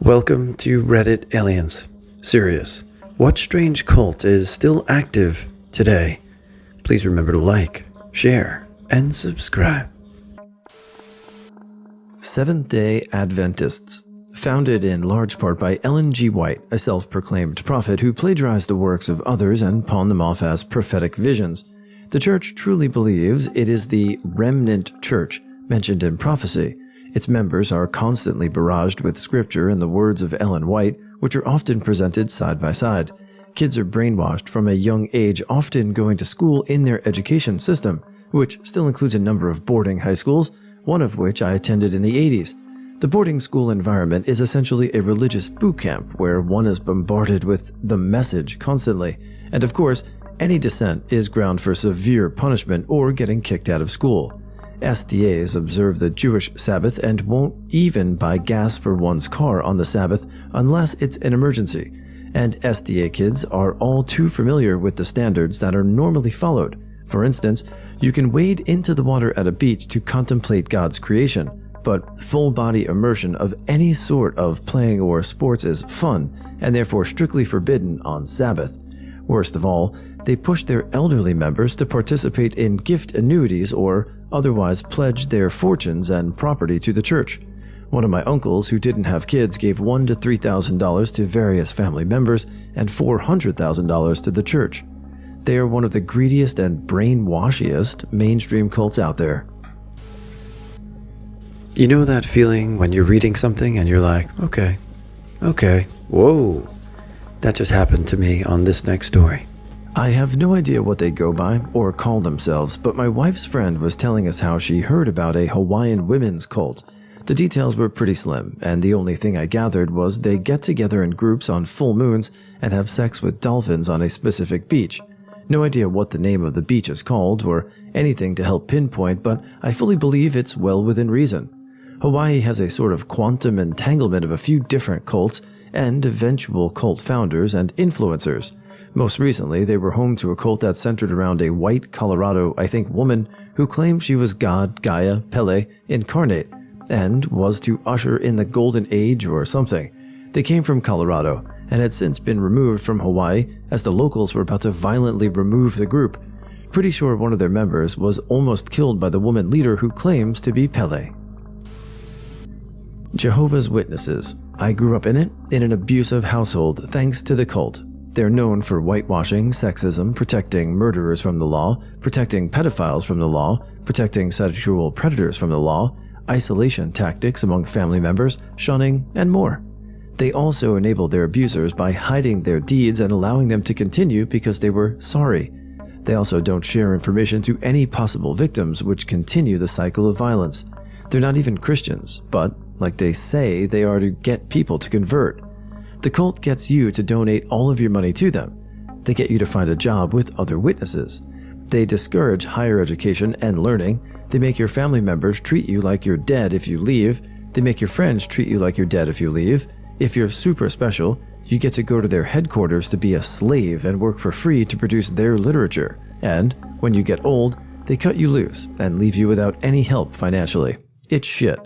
Welcome to Reddit Aliens. Serious. What strange cult is still active today? Please remember to like, share, and subscribe. Seventh-day Adventists. Founded in large part by Ellen G. White, a self-proclaimed prophet who plagiarized the works of others and pawned them off as prophetic visions. The church truly believes it is the remnant church mentioned in prophecy. Its members are constantly barraged with scripture and the words of Ellen White, which are often presented side by side. Kids are brainwashed from a young age, often going to school in their education system, which still includes a number of boarding high schools, one of which I attended in the 80s. The boarding school environment is essentially a religious boot camp where one is bombarded with the message constantly, and of course, any dissent is ground for severe punishment or getting kicked out of school. SDAs observe the Jewish Sabbath and won't even buy gas for one's car on the Sabbath unless it's an emergency, and SDA kids are all too familiar with the standards that are normally followed. For instance, you can wade into the water at a beach to contemplate God's creation, but full-body immersion of any sort of playing or sports is fun and therefore strictly forbidden on Sabbath. Worst of all, they push their elderly members to participate in gift annuities or otherwise pledge their fortunes and property to the church. One of my uncles who didn't have kids gave $1,000 to $3,000 to various family members and $400,000 to the church. They are one of the greediest and brainwashiest mainstream cults out there. You know that feeling when you're reading something and you're like, okay, whoa. That just happened to me on this next story. I have no idea what they go by or call themselves, but my wife's friend was telling us how she heard about a Hawaiian women's cult. The details were pretty slim, and the only thing I gathered was they get together in groups on full moons and have sex with dolphins on a specific beach. No idea what the name of the beach is called or anything to help pinpoint, but I fully believe it's well within reason. Hawaii has a sort of quantum entanglement of a few different cults and eventual cult founders and influencers. Most recently, they were home to a cult that centered around a white Colorado, woman who claimed she was God, Gaia, Pele, incarnate, and was to usher in the golden age or something. They came from Colorado and had since been removed from Hawaii as the locals were about to violently remove the group. Pretty sure one of their members was almost killed by the woman leader who claims to be Pele. Jehovah's Witnesses. I grew up in an abusive household thanks to the cult. They're known for whitewashing, sexism, protecting murderers from the law, protecting pedophiles from the law, protecting sexual predators from the law, isolation tactics among family members, shunning, and more. They also enable their abusers by hiding their deeds and allowing them to continue because they were sorry. They also don't share information to any possible victims, which continue the cycle of violence. They're not even Christians, but like they say, they are to get people to convert. The cult gets you to donate all of your money to them. They get you to find a job with other witnesses. They discourage higher education and learning. They make your family members treat you like you're dead if you leave. They make your friends treat you like you're dead if you leave. If you're super special, you get to go to their headquarters to be a slave and work for free to produce their literature. And when you get old, they cut you loose and leave you without any help financially. It's shit.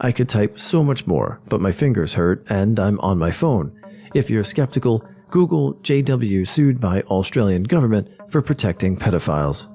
I could type so much more, but my fingers hurt and I'm on my phone. If you're skeptical, Google JW sued by Australian government for protecting pedophiles.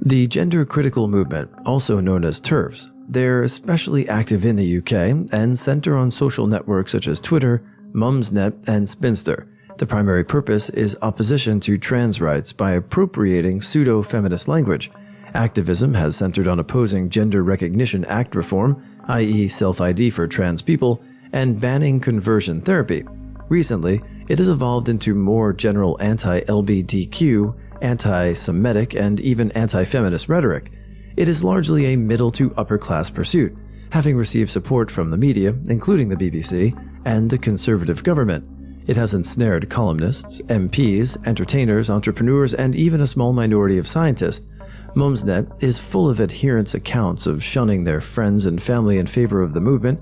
The gender critical movement, also known as TERFs, they're especially active in the UK and center on social networks such as Twitter, Mumsnet, and Spinster. The primary purpose is opposition to trans rights by appropriating pseudo-feminist language. Activism has centered on opposing Gender Recognition Act reform, i.e. self-ID for trans people, and banning conversion therapy. Recently, it has evolved into more general anti-LGBTQ, anti-Semitic, and even anti-feminist rhetoric. It is largely a middle to upper class pursuit, having received support from the media, including the BBC, and the conservative government. It has ensnared columnists, MPs, entertainers, entrepreneurs, and even a small minority of scientists. Mumsnet is full of adherents' accounts of shunning their friends and family in favor of the movement.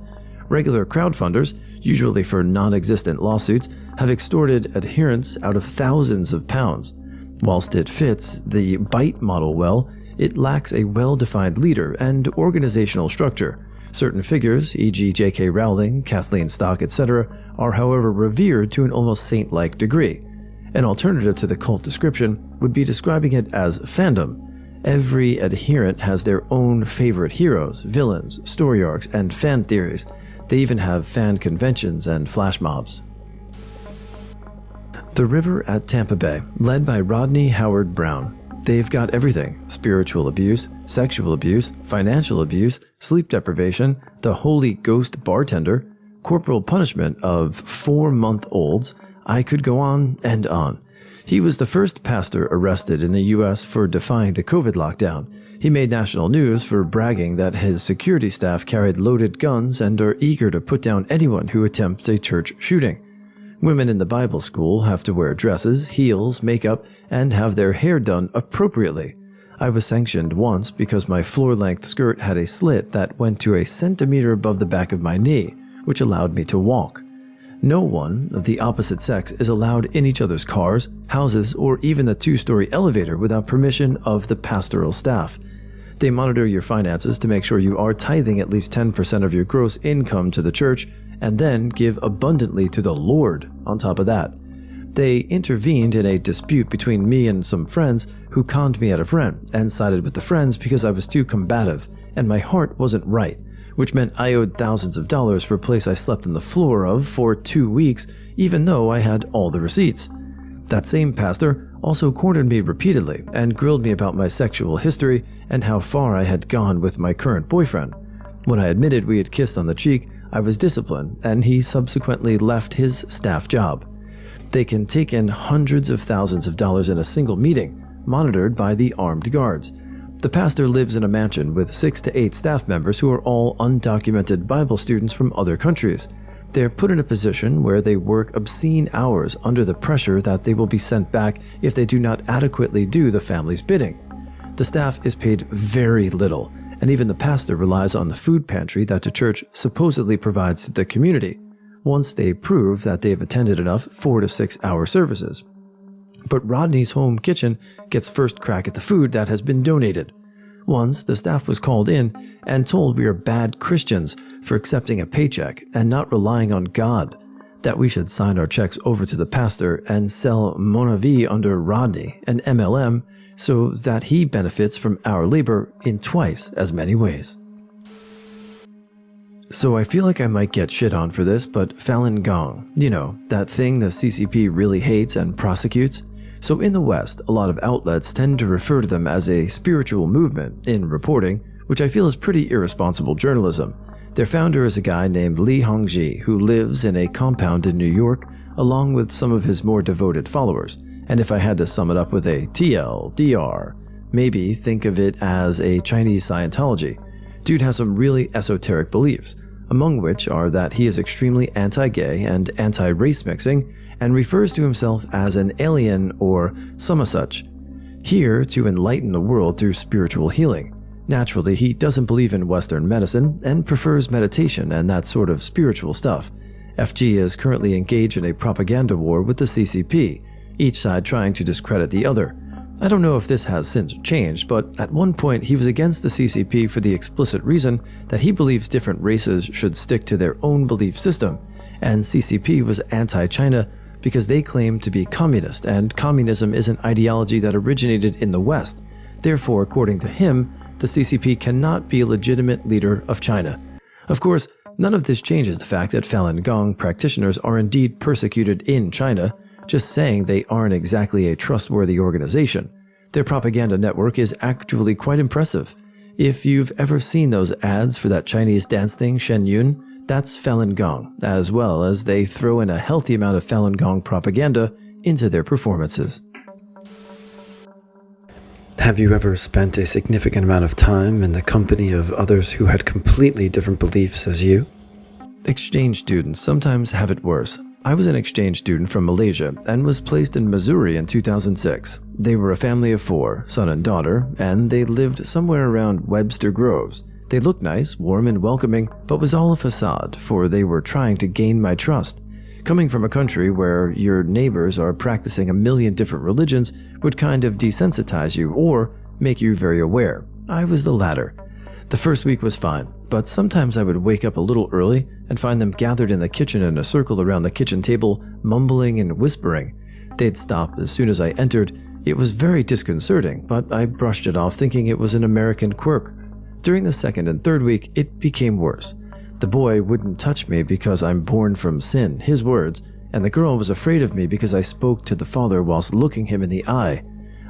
Regular crowdfunders, usually for non-existent lawsuits, have extorted adherents out of thousands of pounds. Whilst it fits the BITE model well, it lacks a well-defined leader and organizational structure. Certain figures, e.g. J.K. Rowling, Kathleen Stock, etc., are however revered to an almost saint-like degree. An alternative to the cult description would be describing it as fandom. Every adherent has their own favorite heroes, villains, story arcs, and fan theories. They even have fan conventions and flash mobs. The River at Tampa Bay, led by Rodney Howard Brown. They've got everything: spiritual abuse, sexual abuse, financial abuse, sleep deprivation, the Holy Ghost bartender, corporal punishment of 4-month-olds. I could go on and on. He was the first pastor arrested in the U.S. for defying the COVID lockdown. He made national news for bragging that his security staff carried loaded guns and are eager to put down anyone who attempts a church shooting. Women in the Bible school have to wear dresses, heels, makeup, and have their hair done appropriately. I was sanctioned once because my floor-length skirt had a slit that went to a centimeter above the back of my knee, which allowed me to walk. No one of the opposite sex is allowed in each other's cars, houses, or even the 2-story elevator without permission of the pastoral staff. They monitor your finances to make sure you are tithing at least 10% of your gross income to the church, and then give abundantly to the Lord on top of that. They intervened in a dispute between me and some friends who conned me out of rent and sided with the friends because I was too combative and my heart wasn't right, which meant I owed thousands of dollars for a place I slept on the floor of for 2 weeks, even though I had all the receipts. That same pastor also cornered me repeatedly and grilled me about my sexual history and how far I had gone with my current boyfriend. When I admitted we had kissed on the cheek, I was disciplined, and he subsequently left his staff job. They can take in hundreds of thousands of dollars in a single meeting, monitored by the armed guards. The pastor lives in a mansion with 6 to 8 staff members who are all undocumented Bible students from other countries. They're put in a position where they work obscene hours under the pressure that they will be sent back if they do not adequately do the family's bidding. The staff is paid very little, and even the pastor relies on the food pantry that the church supposedly provides to the community, once they prove that they've attended enough 4 to 6 hour services. But Rodney's home kitchen gets first crack at the food that has been donated. Once, the staff was called in and told we are bad Christians for accepting a paycheck and not relying on God, that we should sign our checks over to the pastor and sell Mon Vie under Rodney, an MLM, so that he benefits from our labor in twice as many ways. So I feel like I might get shit on for this, but Falun Gong, that thing the CCP really hates and prosecutes. So in the West, a lot of outlets tend to refer to them as a spiritual movement in reporting, which I feel is pretty irresponsible journalism. Their founder is a guy named Li Hongji, who lives in a compound in New York, along with some of his more devoted followers. And if I had to sum it up with a TLDR, maybe think of it as a Chinese Scientology. Dude has some really esoteric beliefs, among which are that he is extremely anti-gay and anti-race mixing, and refers to himself as an alien or some such, here to enlighten the world through spiritual healing. Naturally, he doesn't believe in Western medicine and prefers meditation and that sort of spiritual stuff. FG is currently engaged in a propaganda war with the CCP, each side trying to discredit the other. I don't know if this has since changed, but at one point he was against the CCP for the explicit reason that he believes different races should stick to their own belief system, and CCP was anti-China because they claim to be communist, and communism is an ideology that originated in the West. Therefore, according to him, the CCP cannot be a legitimate leader of China. Of course, none of this changes the fact that Falun Gong practitioners are indeed persecuted in China, just saying they aren't exactly a trustworthy organization. Their propaganda network is actually quite impressive. If you've ever seen those ads for that Chinese dance thing, Shen Yun, that's Falun Gong, as well as they throw in a healthy amount of Falun Gong propaganda into their performances. Have you ever spent a significant amount of time in the company of others who had completely different beliefs as you? Exchange students sometimes have it worse. I was an exchange student from Malaysia and was placed in Missouri in 2006. They were a family of 4, son and daughter, and they lived somewhere around Webster Groves. They looked nice, warm and welcoming, but was all a facade, for they were trying to gain my trust. Coming from a country where your neighbors are practicing a million different religions would kind of desensitize you or make you very aware. I was the latter. The first week was fine, but sometimes I would wake up a little early and find them gathered in the kitchen in a circle around the kitchen table, mumbling and whispering. They'd stop as soon as I entered. It was very disconcerting, but I brushed it off thinking it was an American quirk. During the second and third week, it became worse. The boy wouldn't touch me because I'm born from sin, his words, and the girl was afraid of me because I spoke to the father whilst looking him in the eye.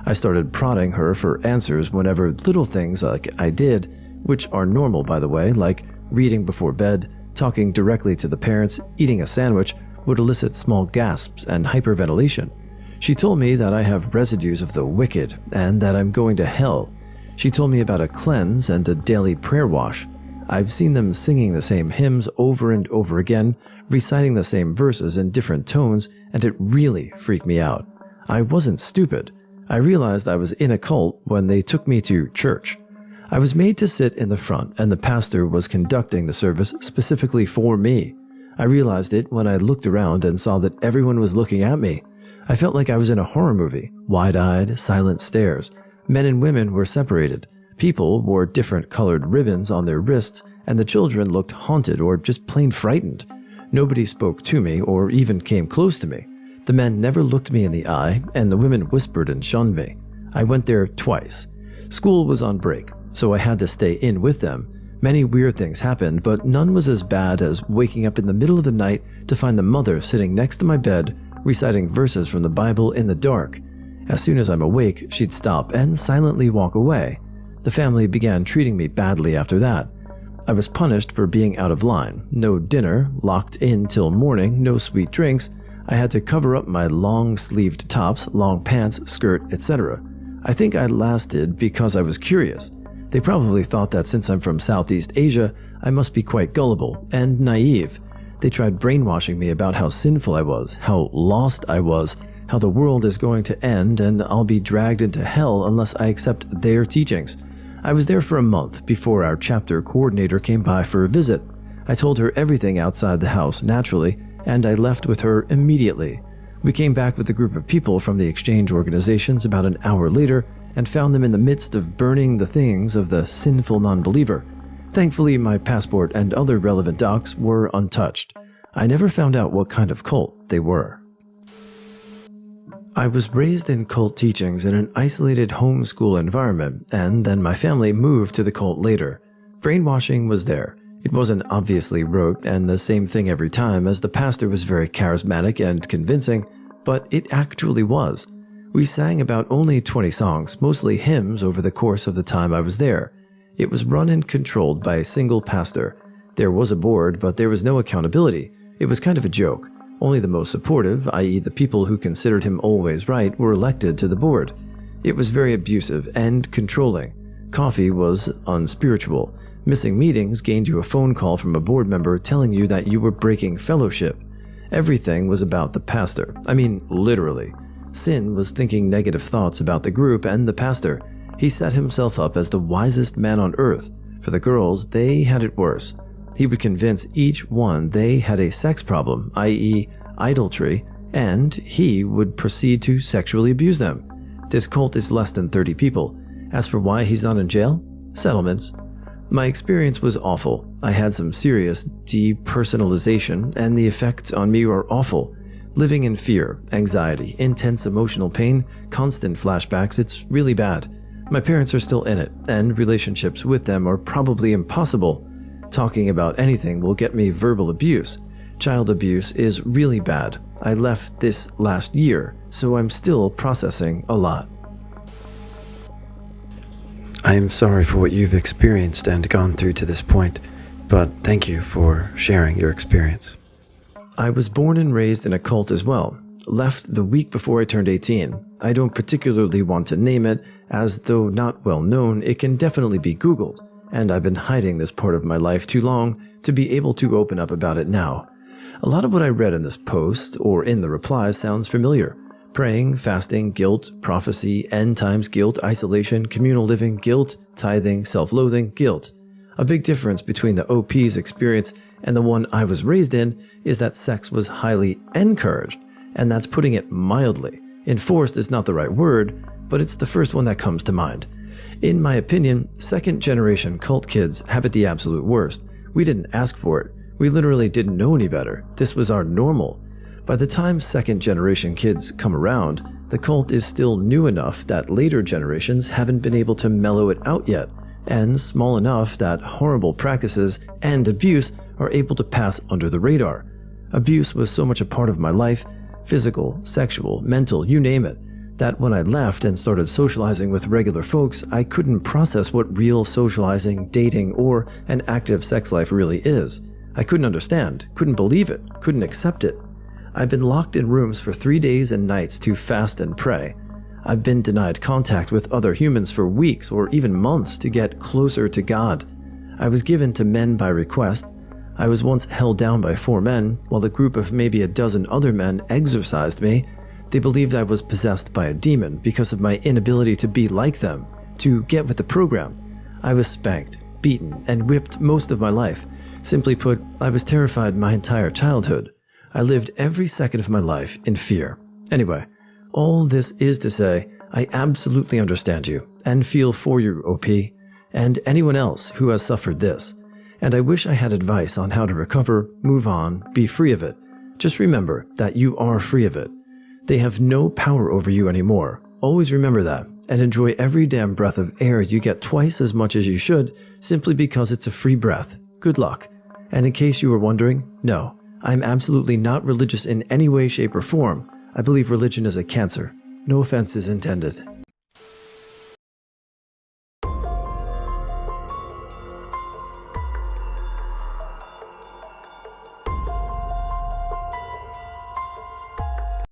I started prodding her for answers whenever little things like I did, which are normal by the way, like reading before bed, talking directly to the parents, eating a sandwich, would elicit small gasps and hyperventilation. She told me that I have residues of the wicked and that I'm going to hell. She told me about a cleanse and a daily prayer wash. I've seen them singing the same hymns over and over again, reciting the same verses in different tones, and it really freaked me out. I wasn't stupid. I realized I was in a cult when they took me to church. I was made to sit in the front, and the pastor was conducting the service specifically for me. I realized it when I looked around and saw that everyone was looking at me. I felt like I was in a horror movie, wide-eyed, silent stares. Men and women were separated. People wore different colored ribbons on their wrists, and the children looked haunted or just plain frightened. Nobody spoke to me or even came close to me. The men never looked me in the eye, and the women whispered and shunned me. I went there twice. School was on break, so I had to stay in with them. Many weird things happened, but none was as bad as waking up in the middle of the night to find the mother sitting next to my bed, reciting verses from the Bible in the dark. As soon as I'm awake, she'd stop and silently walk away. The family began treating me badly after that. I was punished for being out of line. No dinner, locked in till morning, no sweet drinks. I had to cover up my long-sleeved tops, long pants, skirt, etc. I think I lasted because I was curious. They probably thought that since I'm from Southeast Asia, I must be quite gullible and naive. They tried brainwashing me about how sinful I was, how lost I was, how the world is going to end and I'll be dragged into hell unless I accept their teachings. I was there for a month before our chapter coordinator came by for a visit. I told her everything outside the house, naturally, and I left with her immediately. We came back with a group of people from the exchange organizations about an hour later and found them in the midst of burning the things of the sinful non-believer. Thankfully, my passport and other relevant docs were untouched. I never found out what kind of cult they were. I was raised in cult teachings in an isolated homeschool environment, and then my family moved to the cult later. Brainwashing was there. It wasn't obviously rote and the same thing every time, as the pastor was very charismatic and convincing, but it actually was. We sang about only 20 songs, mostly hymns, over the course of the time I was there. It was run and controlled by a single pastor. There was a board, but there was no accountability. It was kind of a joke. Only the most supportive, i.e. the people who considered him always right, were elected to the board. It was very abusive and controlling. Coffee was unspiritual. Missing meetings gained you a phone call from a board member telling you that you were breaking fellowship. Everything was about the pastor. I mean, literally. Sin was thinking negative thoughts about the group and the pastor. He set himself up as the wisest man on earth. For the girls, they had it worse. He would convince each one they had a sex problem, i.e. idolatry, and he would proceed to sexually abuse them. This cult is less than 30 people. As for why he's not in jail? Settlements. My experience was awful. I had some serious depersonalization, and the effects on me were awful. Living in fear, anxiety, intense emotional pain, constant flashbacks, it's really bad. My parents are still in it, and relationships with them are probably impossible. Talking about anything will get me verbal abuse. Child abuse is really bad. I left this last year, so I'm still processing a lot. I am sorry for what you've experienced and gone through to this point, but thank you for sharing your experience. I was born and raised in a cult as well. Left the week before I turned 18. I don't particularly want to name it, as though not well known, it can definitely be Googled, and I've been hiding this part of my life too long to be able to open up about it now. A lot of what I read in this post, or in the replies, sounds familiar. Praying, fasting, guilt, prophecy, end times, guilt, isolation, communal living, guilt, tithing, self-loathing, guilt. A big difference between the OP's experience and the one I was raised in is that sex was highly encouraged, and that's putting it mildly. Enforced is not the right word, but it's the first one that comes to mind. In my opinion, second-generation cult kids have it the absolute worst. We didn't ask for it. We literally didn't know any better. This was our normal. By the time second-generation kids come around, the cult is still new enough that later generations haven't been able to mellow it out yet, and small enough that horrible practices and abuse are able to pass under the radar. Abuse was so much a part of my life, physical, sexual, mental, you name it, that when I left and started socializing with regular folks, I couldn't process what real socializing, dating, or an active sex life really is. I couldn't understand, couldn't believe it, couldn't accept it. I've been locked in rooms for 3 days and nights to fast and pray. I've been denied contact with other humans for weeks or even months to get closer to God. I was given to men by request. I was once held down by 4 men, while a group of maybe a dozen other men exorcised me. They believed I was possessed by a demon because of my inability to be like them, to get with the program. I was spanked, beaten, and whipped most of my life. Simply put, I was terrified my entire childhood. I lived every second of my life in fear. Anyway, all this is to say, I absolutely understand you and feel for you, OP, and anyone else who has suffered this. And I wish I had advice on how to recover, move on, be free of it. Just remember that you are free of it. They have no power over you anymore. Always remember that, and enjoy every damn breath of air you get twice as much as you should, simply because it's a free breath. Good luck. And in case you were wondering, no, I'm absolutely not religious in any way, shape, or form. I believe religion is a cancer. No offense is intended.